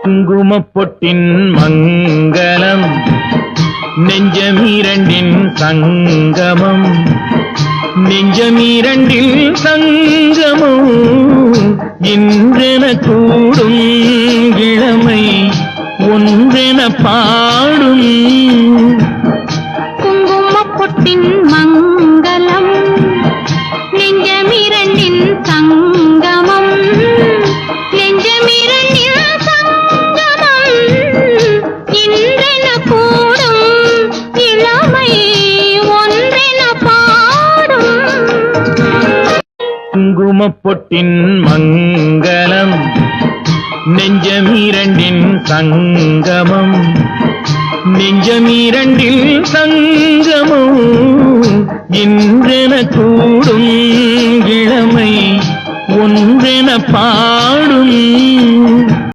குங்குமப்பொட்டின் மங்களம் நெஞ்சமீரண்டின் சங்கமம் நெஞ்சமீரண்டில் சங்கமம் இன்றென கூடும் இளமை ஒன்றென பாடும் குங்குமப்பொட்டின் மங்களம் நெஞ்சமிரண்டின் சங்கமம் நெஞ்சமிரண்டின் சங்கமம் இன்றென கூடும் இளமை ஒன்றென பாடும் குங்குமப்பொட்டின் மங்களம் நெஞ்சமீரண்டின் சங்கமம் நெஞ்சமீரண்டில் சங்கமம் இன்றென கூடும் இளமை ஒன்றென பாடும்